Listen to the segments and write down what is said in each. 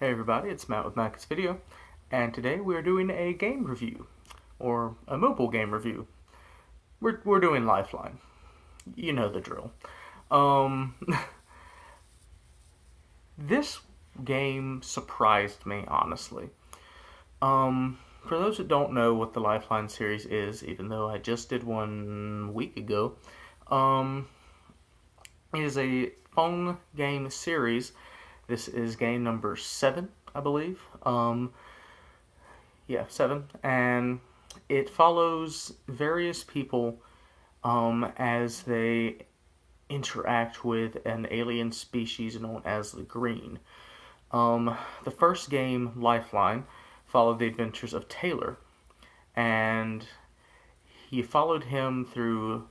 Hey everybody, it's Matt with Matt's Video, and today we're doing a game review, or a mobile game review. We're doing Lifeline. You know the drill. Um, this game surprised me, honestly. For those that don't know what the Lifeline series is, even though I just did one week ago, um, it is a phone game series. This is game number 7, I believe. Yeah, 7, and it follows various people as they interact with an alien species known as the Green. The first game, Lifeline, followed the adventures of Taylor, and he followed him through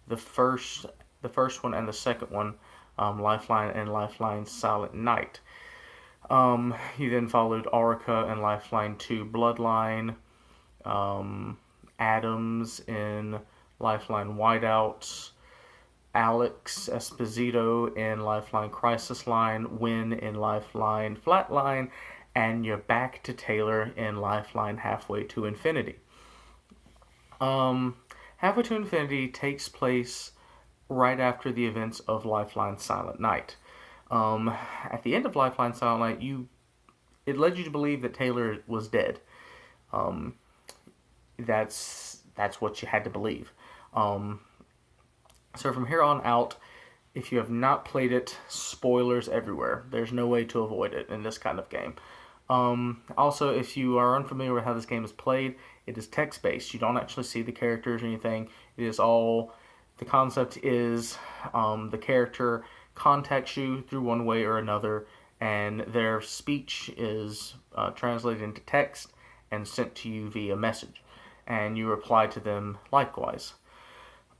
the first the first one and the second one, Lifeline and Lifeline Silent Night. He then followed Orica and Lifeline 2 Bloodline, Adams in Lifeline Whiteout, Alex Esposito in Lifeline Crisis Line, Win in Lifeline Flatline, and you're back to Taylor in Lifeline Halfway to Infinity. Halfway to Infinity takes place right after the events of Lifeline Silent Night. At the end of Lifeline Silent Night, it led you to believe that Taylor was dead. Um, that's what you had to believe. So from here on out, if you have not played it, spoilers everywhere. There's no way to avoid it in this kind of game. Also, if you are unfamiliar with how this game is played, it is text-based. You don't actually see the characters or anything. It is all... The concept is the character contacts you through one way or another, and their speech is translated into text and sent to you via message, and you reply to them likewise.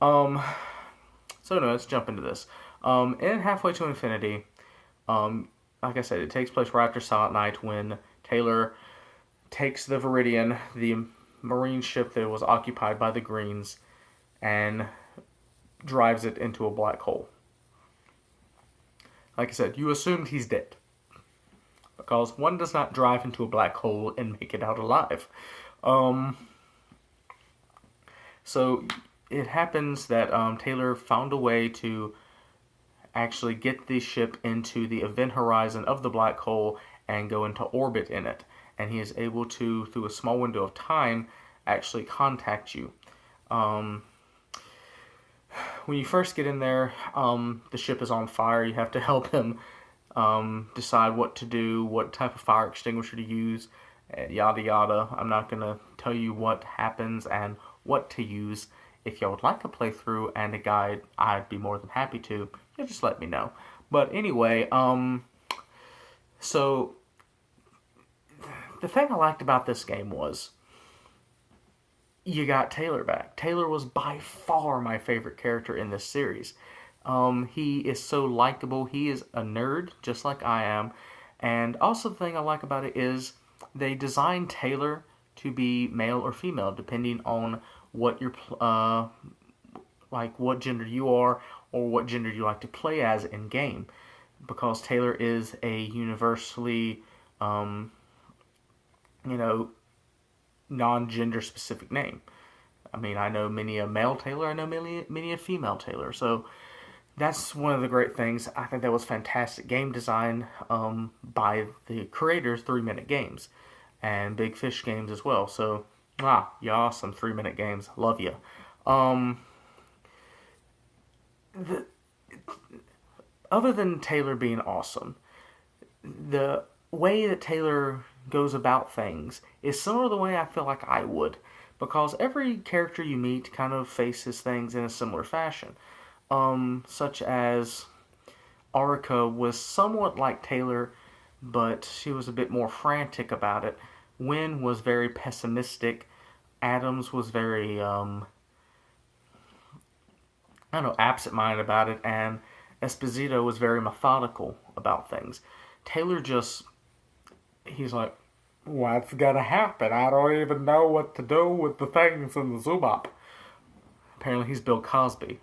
Um, so anyway, let's jump into this. In Halfway to Infinity, like I said, it takes place right after Silent Night when Taylor takes the Viridian, the marine ship that was occupied by the Greens, and drives it into a black hole. Like I said, you assumed he's dead, because one does not drive into a black hole and make it out alive. So it happens that Taylor found a way to actually get the ship into the event horizon of the black hole and go into orbit in it. And he is able to, through a small window of time, actually contact you. When you first get in there, the ship is on fire. You have to help him decide what to do, what type of fire extinguisher to use, yada yada. I'm not going to tell you what happens and what to use. If y'all would like a playthrough and a guide, I'd be more than happy to. You just let me know. But anyway, so the thing I liked about this game was you got Taylor back. Taylor was by far my favorite character in this series. He is so likable. He is a nerd, just like I am. And also the thing I like about it is they designed Taylor to be male or female, depending on what your like what gender you are or what gender you like to play as in game. Because Taylor is a universally, you know, non-gender specific name. I mean, I know many a male Taylor, I know many a female Taylor. So that's one of the great things. I think that was fantastic game design by the creators, 3 Minute Games, and Big Fish Games as well. So, you awesome 3 Minute Games. Love you. The, other than Taylor being awesome, the way that Taylor goes about things is similar to the way I feel like I would, because every character you meet kind of faces things in a similar fashion. Such as Orica was somewhat like Taylor, but she was a bit more frantic about it. Wynn was very pessimistic. Adams was very, absent-minded about it, and Esposito was very methodical about things. Taylor just, he's like, what's gonna happen? I don't even know what to do with the things in the Zubop. Apparently he's Bill Cosby.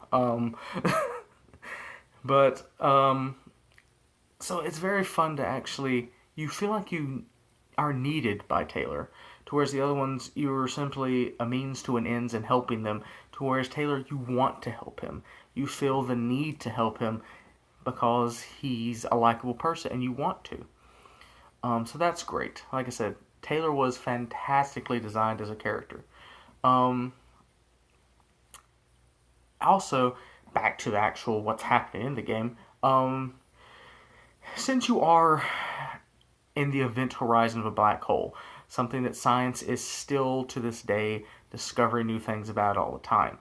But, so it's very fun to actually you feel like you are needed by Taylor, to whereas the other ones you're simply a means to an ends and helping them, to whereas Taylor you want to help him. You feel the need to help him because he's a likable person and you want to. So that's great. Like I said, Taylor was fantastically designed as a character. Um, Also, back to the actual what's happening in the game. Since you are in the event horizon of a black hole, something that science is still to this day discovering new things about all the time.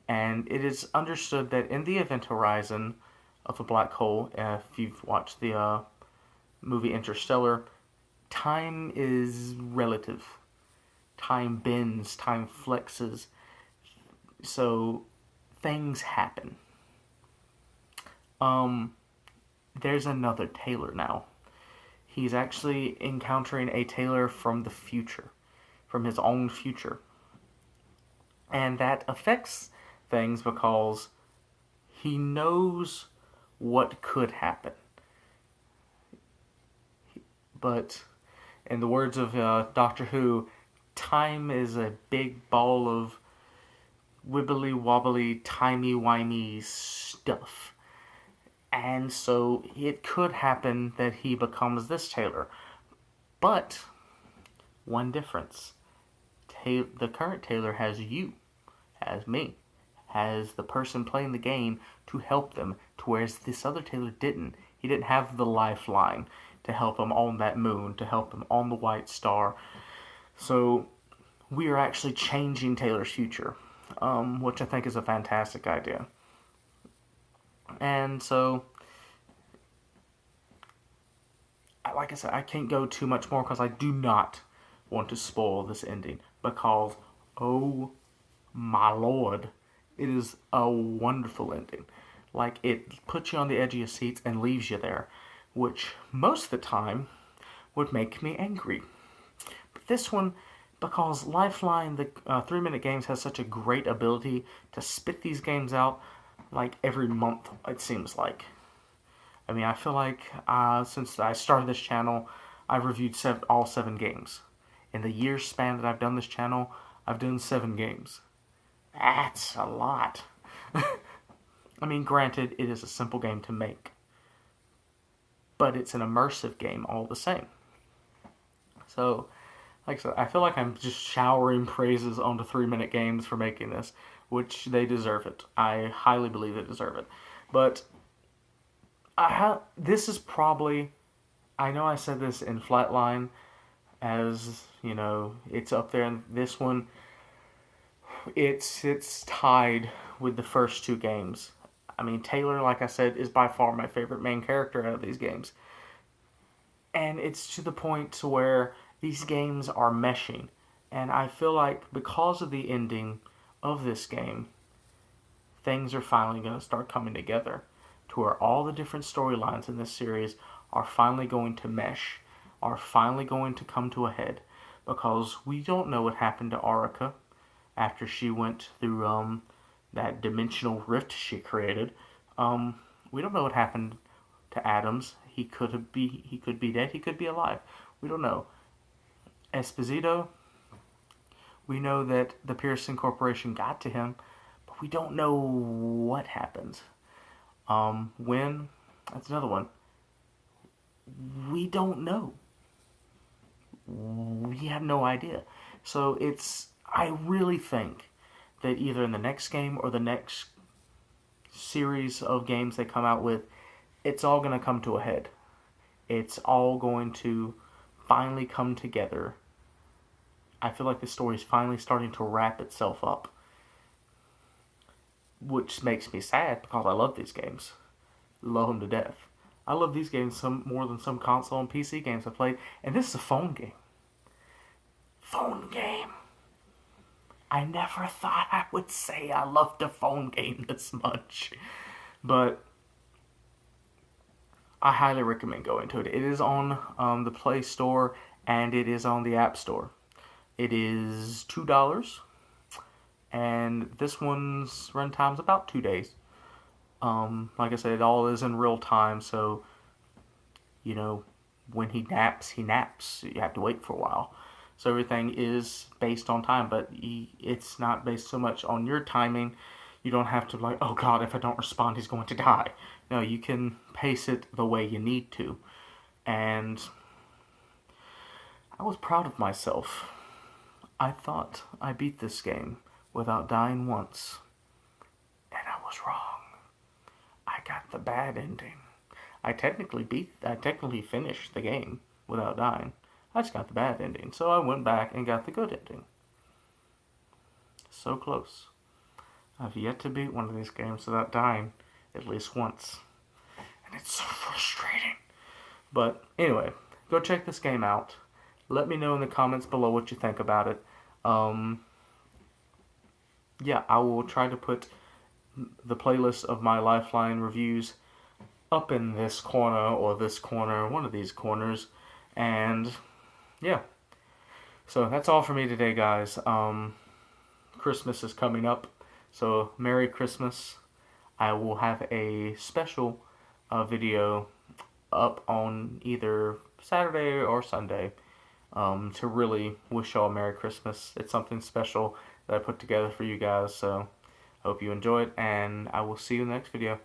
And it is understood that in the event horizon of a black hole, if you've watched the movie Interstellar, time is relative. Time bends, time flexes. So things happen. Um, there's another Taylor now. He's actually encountering a Taylor from the future, from his own future. And that affects things because he knows what could happen. But, in the words of Doctor Who, time is a big ball of wibbly wobbly, timey wimey stuff. And so it could happen that he becomes this Taylor. But, one difference. The current Taylor has you, has me, has the person playing the game to help them, to whereas this other Taylor didn't. He didn't have the Lifeline to help him on that moon, to help him on the White Star. So we are actually changing Taylor's future, which I think is a fantastic idea. And so, like I said, I can't go too much more because I do not want to spoil this ending. Because, oh my lord, it is a wonderful ending. Like, it puts you on the edge of your seats and leaves you there, which most of the time would make me angry. But this one, because Lifeline, the 3 Minute Games, has such a great ability to spit these games out like every month, it seems like. I mean, I feel like since I started this channel, I've reviewed all 7 games. In the year span that I've done this channel, I've done 7 games. That's a lot. I mean, granted, it is a simple game to make, but it's an immersive game all the same. So, like I said, I feel like I'm just showering praises onto 3 Minute Games for making this, which they deserve it. I highly believe they deserve it. But this is probably, I know I said this in Flatline, as you know, it's up there. And this one, it's tied with the first 2 games. I mean, Taylor, like I said, is by far my favorite main character out of these games. And it's to the point to where these games are meshing. And I feel like because of the ending of this game, things are finally going to start coming together to where all the different storylines in this series are finally going to mesh, are finally going to come to a head. Because we don't know what happened to Orica after she went through that dimensional rift she created. We don't know what happened to Adams. He could be dead. He could be alive. We don't know. Esposito, we know that the Pearson Corporation got to him, but we don't know what happens. When? That's another one. We don't know. We have no idea. So I really think that either in the next game or the next series of games they come out with, it's all going to come to a head. It's all going to finally come together. I feel like the story is finally starting to wrap itself up, which makes me sad because I love these games. Love them to death. I love these games more than some console and PC games I've played, and this is a phone game. Phone game. I never thought I would say I loved a phone game this much, but I highly recommend going to it. It is on the Play Store and it is on the App Store. It is $2, and this one's runtime's about 2 days. Like I said, it all is in real time, so you know when he naps, he naps. You have to wait for a while. So everything is based on time, but it's not based so much on your timing. You don't have to like, oh God, if I don't respond, he's going to die. No, you can pace it the way you need to. And I was proud of myself. I thought I beat this game without dying once, and I was wrong. I got the bad ending. I technically finished the game without dying. I just got the bad ending. So I went back and got the good ending. So close. I've yet to beat one of these games without dying at least once. And it's so frustrating. But anyway, go check this game out. Let me know in the comments below what you think about it. Um, yeah, I will try to put the playlist of my Lifeline reviews up in this corner or this corner, one of these corners. And yeah, so that's all for me today, guys. Christmas is coming up, so Merry Christmas. I will have a special video up on either Saturday or Sunday to really wish y'all Merry Christmas. It's something special that I put together for you guys, so hope you enjoy it, and I will see you in the next video.